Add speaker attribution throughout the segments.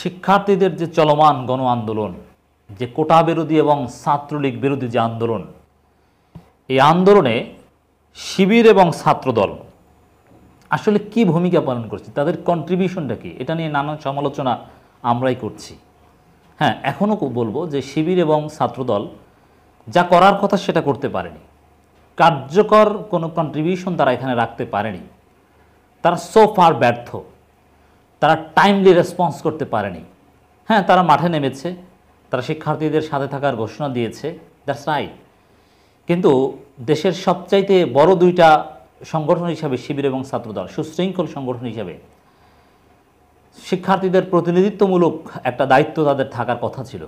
Speaker 1: শিক্ষার্থীদের যে চলমান গণ আন্দোলন, যে কোটা বিরোধী এবং ছাত্রলীগ বিরোধী যে আন্দোলন, এই আন্দোলনে শিবির এবং ছাত্রদল আসলে কি ভূমিকা পালন করছে, তাদের কন্ট্রিবিউশনটা কি, এটা নিয়ে নানান সমালোচনা আমরাই করছি। হ্যাঁ, এখনও বলবো যে শিবির এবং ছাত্রদল যা করার কথা সেটা করতে পারেনি, কার্যকর কোনো কন্ট্রিবিউশন তারা এখানে রাখতে পারেনি। তারা সো ফার ব্যর্থ, তারা টাইমলি রেসপন্স করতে পারেনি। হ্যাঁ, তারা মাঠে নেমেছে, তারা শিক্ষার্থীদের সাথে থাকার ঘোষণা দিয়েছে, দ্যাটস রাইট। কিন্তু দেশের সবচাইতে বড় দুইটা সংগঠন হিসাবে শিবির এবং ছাত্রদল, সুশৃঙ্খল সংগঠন হিসাবে শিক্ষার্থীদের প্রতিনিধিত্বমূলক একটা দায়িত্ব তাদের থাকার কথা ছিল,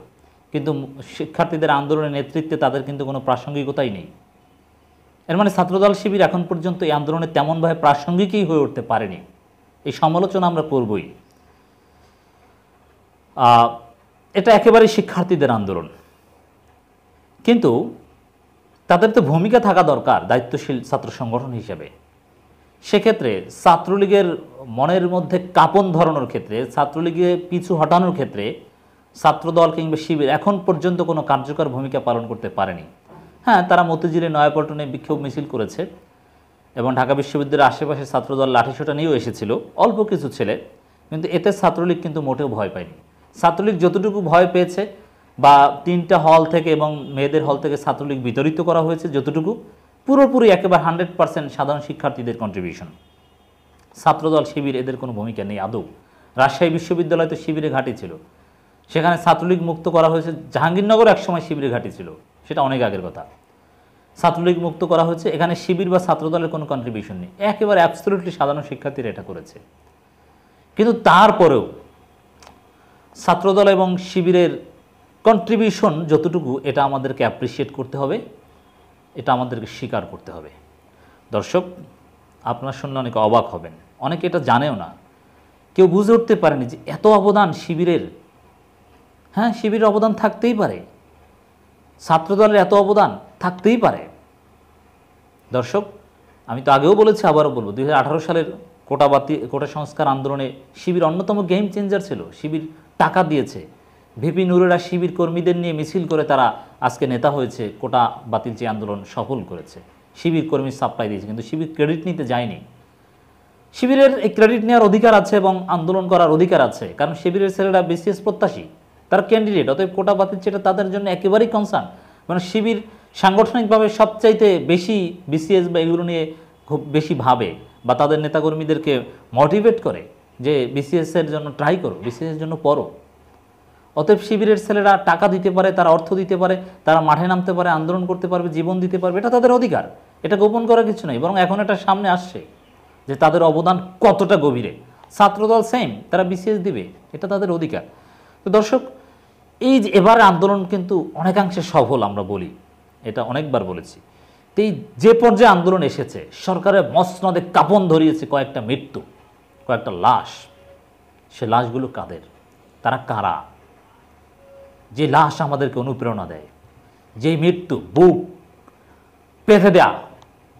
Speaker 1: কিন্তু শিক্ষার্থীদের আন্দোলনের নেতৃত্বে তাদের কিন্তু কোনো প্রাসঙ্গিকতাই নেই। এর মানে ছাত্রদল শিবির এখন পর্যন্ত এই আন্দোলনে তেমনভাবে প্রাসঙ্গিকই হয়ে উঠতে পারেনি। এই সমালোচনা আমরা করবই। এটা একেবারেই শিক্ষার্থীদের আন্দোলন, কিন্তু তাদের তো ভূমিকা থাকা দরকার দায়িত্বশীল ছাত্র সংগঠন হিসেবে। সেক্ষেত্রে ছাত্রলীগের মনের মধ্যে কাঁপন ধরানোর ক্ষেত্রে, ছাত্রলীগে পিছু হটানোর ক্ষেত্রে ছাত্রদল কিংবা শিবির এখন পর্যন্ত কোনো কার্যকর ভূমিকা পালন করতে পারেনি। হ্যাঁ, তারা মতিঝিলে নয়াপল্টনে বিক্ষোভ মিছিল করেছে এবং ঢাকা বিশ্ববিদ্যালয়ের আশেপাশে ছাত্রদল লাঠিসোঁটা নিয়েও এসেছিল, অল্প কিছু ছেলে, কিন্তু এতে ছাত্রলীগ কিন্তু মোটেও ভয় পায়নি। ছাত্রলীগ যতটুকু ভয় পেয়েছে, বা 3টা হল থেকে এবং মেয়েদের হল থেকে ছাত্রলীগ বিতরিত করা হয়েছে যতটুকু, পুরোপুরি একেবারে 100% সাধারণ শিক্ষার্থীদের কন্ট্রিবিউশন। ছাত্রদল শিবির এদের কোনো ভূমিকা নেই আদৌ। রাজশাহী বিশ্ববিদ্যালয় তো শিবিরে ঘাঁটি ছিল, সেখানে ছাত্রলীগ মুক্ত করা হয়েছে। জাহাঙ্গীরনগর একসময় শিবিরে ঘাঁটি ছিল, সেটা অনেক আগের কথা। ছাত্রলীগ মুক্ত করা হয়েছে, এখানে শিবির বা ছাত্রদলের কোনো কন্ট্রিবিউশন নেই, একেবারে অ্যাবসলিউটলি সাধারণ শিক্ষার্থীরা এটা করেছে। কিন্তু তারপরেও ছাত্রদল এবং শিবিরের কন্ট্রিবিউশন যতটুকু, এটা আমাদেরকে অ্যাপ্রিসিয়েট করতে হবে, এটা আমাদেরকে স্বীকার করতে হবে। দর্শক, আপনারা শুনলে অনেকে অবাক হবেন, অনেকে এটা জানেও না, কেউ বুঝে উঠতে পারেনি যে এত অবদান শিবিরের। হ্যাঁ, শিবিরের অবদান থাকতেই পারে, ছাত্রদলের এত অবদান থাকতেই পারে। দর্শক, আমি তো আগেও বলেছি, আবারও বলবো, 2018 সালের কোটা সংস্কার আন্দোলনে শিবির অন্যতম গেম চেঞ্জার ছিল। শিবির টাকা দিয়েছে, ভিপি নুরেরা শিবির কর্মীদের নিয়ে মিছিল করে তারা আজকে নেতা হয়েছে, কোটা বাতিল যে আন্দোলন সফল করেছে। শিবির কর্মী সাপ্লাই দিয়েছে, কিন্তু শিবির ক্রেডিট নিতে যায়নি। শিবিরের এই ক্রেডিট নেওয়ার অধিকার আছে এবং আন্দোলন করার অধিকার আছে, কারণ শিবিরের ছেলেরা বিসিএস প্রত্যাশী, তারা ক্যান্ডিডেট, অতএব কোটা বাতিল সেটা তাদের জন্য একেবারেই কনসার্ন। মানে শিবির সাংগঠনিকভাবে সবচাইতে বেশি বিসিএস বা এগুলো নিয়ে খুব বেশি ভাবে, বা তাদের নেতাকর্মীদেরকে মোটিভেট করে যে বিসিএসের জন্য ট্রাই করো, বিসিএসের জন্য পড়ো। অতএব শিবিরের ছেলেরা টাকা দিতে পারে, তারা অর্থ দিতে পারে, তারা মাঠে নামতে পারে, আন্দোলন করতে পারবে, জীবন দিতে পারবে, এটা তাদের অধিকার, এটা গোপন করার কিছু নেই। বরং এখন এটা সামনে আসছে যে তাদের অবদান কতটা গভীরে। ছাত্রদল সেম, তারা বিসিএস দিবে, এটা তাদের অধিকার। তো দর্শক, এই যে এবারে আন্দোলন কিন্তু অনেকাংশে সফল, আমরা বলি, এটা অনেকবার বলেছি। তো এই যে পর্যায়ে আন্দোলন এসেছে, সরকারের মসনদে কাঁপন ধরিয়েছে কয়েকটা মৃত্যু, কয়েকটা লাশ। সে লাশগুলো কাদের, তারা কারা, যে লাশ আমাদেরকে অনুপ্রেরণা দেয়, যে মৃত্যু বুক পেতে দেয়া,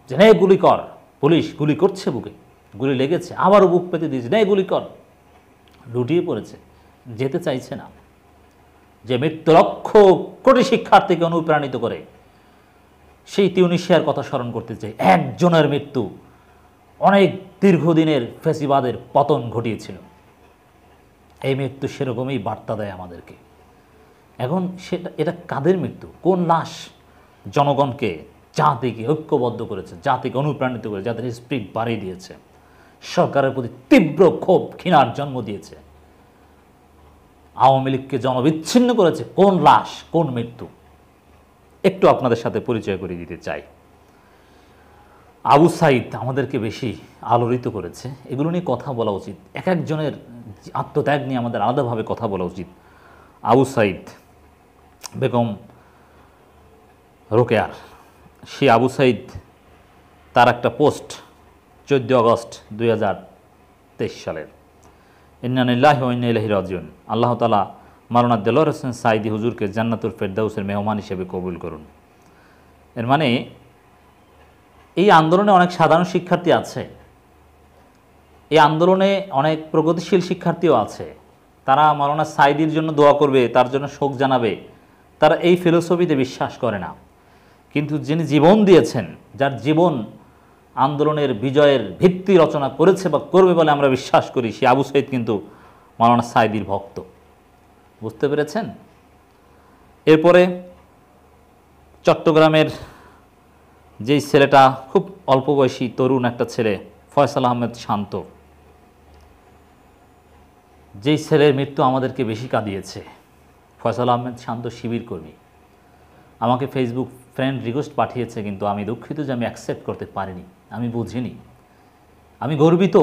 Speaker 1: যে নে গুলি কর, পুলিশ গুলি করছে, বুকে গুলি লেগেছে, আবারও বুক পেতে দিয়েছে, নে গুলি কর, লুটিয়ে পড়েছে, যেতে চাইছে না, যে মৃত্যু লক্ষ কোটি শিক্ষার্থীকে অনুপ্রাণিত করে। সেই তিউনিশিয়ার কথা স্মরণ করতে চাই, একজনের মৃত্যু অনেক দীর্ঘদিনের ফ্যাসিবাদের পতন ঘটিয়েছিল। এই মৃত্যু সেরকমই বার্তা দেয় আমাদেরকে। এখন এটা কাদের মৃত্যু, কোন লাশ জনগণকে, জাতিকে ঐক্যবদ্ধ করেছে, জাতিকে অনুপ্রাণিত করে, জাতির স্পিরিট বাড়িয়ে দিয়েছে, সরকারের প্রতি তীব্র ক্ষোভ ঘৃণার জন্ম দিয়েছে, আওয়ামী লীগকে জনবিচ্ছিন্ন করেছে, কোন লাশ, কোন মৃত্যু, একটু আপনাদের সাথে পরিচয় করিয়ে দিতে চাই। আবু সাঈদ আমাদেরকে বেশি আলোড়িত করেছে, এগুলো নিয়ে কথা বলা উচিত, এক একজনের আত্মত্যাগ নিয়ে আমাদের আলাদাভাবে কথা বলা উচিত। আবু সাঈদ, বেগম রোকেয়ার, সেই আবু সাঈদ, তার একটা পোস্ট 14 আগস্ট 2023 সালের, ইন্না লিল্লাহি ওয়া ইন্না ইলাইহি রাজিউন, আল্লাহ তাআলা মাওলানা দেলোয়ার হোসেন সাঈদী হুজুরকে জান্নাতুল ফেরদাউসের মেহমান হিসেবে কবুল করুন। এর মানে এই আন্দোলনে অনেক সাধারণ শিক্ষার্থী আছে, এই আন্দোলনে অনেক প্রগতিশীল শিক্ষার্থীও আছে, তারা মাওলানা সাঈদীর জন্য দোয়া করবে, তার জন্য শোক জানাবে, তারা এই ফিলোসফিতে বিশ্বাস করে না। কিন্তু যিনি জীবন দিয়েছেন, যার জীবন আন্দোলনের বিজয়ের ভিত্তি রচনা করেছে বা করবে বলে আমরা বিশ্বাস করি, সে আবু সাঈদ কিন্তু মাওলানা সাঈদীর ভক্ত। বুঝতে পেরেছেন? এরপরে চট্টগ্রামের যেই ছেলেটা, খুব অল্প বয়সী তরুণ একটা ছেলে, ফয়সাল আহমেদ শান্ত, যেই ছেলের মৃত্যু আমাদেরকে বেশি কাঁদিয়েছে। ফয়সাল আহমেদ শান্ত শিবির কর্মী, আমাকে ফেসবুক ফ্রেন্ড রিকোয়েস্ট পাঠিয়েছে, কিন্তু আমি দুঃখিত যে আমি অ্যাকসেপ্ট করতে পারিনি, আমি বুঝিনি। আমি গর্বিত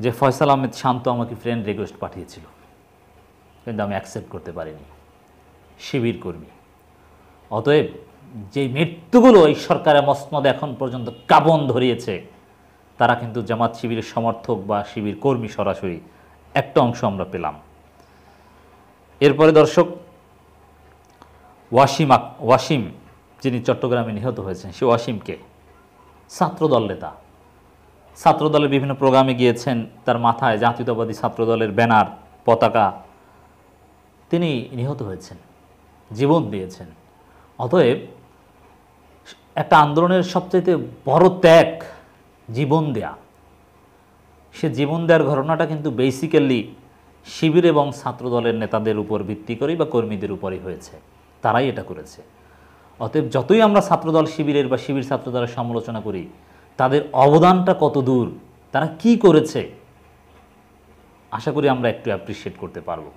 Speaker 1: যে ফয়সাল আহমেদ শান্ত আমাকে ফ্রেন্ড রিকোয়েস্ট পাঠিয়েছিল, কিন্তু আমি অ্যাকসেপ্ট করতে পারিনি। শিবির কর্মী। অতএব যেই মৃত্যুগুলো এই সরকারের মসনদে এখন পর্যন্ত কাঁপন ধরিয়েছে, তারা কিন্তু জামাত শিবিরের সমর্থক বা শিবির কর্মী, সরাসরি একটা অংশ আমরা পেলাম। এরপরে দর্শক, ওয়াসিম যিনি চট্টগ্রামে নিহত হয়েছেন, সে ওয়াসিমকে ছাত্রদল নেতা, ছাত্রদলের বিভিন্ন প্রোগ্রামে গিয়েছেন, তার মাথায় জাতীয়তাবাদী ছাত্রদলের ব্যানার, পতাকা, তিনি নিহত হয়েছেন, জীবন দিয়েছেন। অতএব একটা আন্দোলনের সবচেয়ে বড় ত্যাগ জীবন দেয়া। সে জীবন দেওয়ার ঘটনাটা কিন্তু বেসিক্যালি শিবির এবং ছাত্রদলের নেতাদের উপর ভিত্তি করে বা কর্মীদের উপরই হয়েছে, তারাই এটা করেছে। অতএব যতই আমরা ছাত্রদল শিবিরের বা শিবির ছাত্রদলের সমালোচনা করি, তাদের অবদানটা কত দূর, তারা কি করেছে, আশা করি আমরা একটু অ্যাপ্রিসিয়েট করতে পারবো।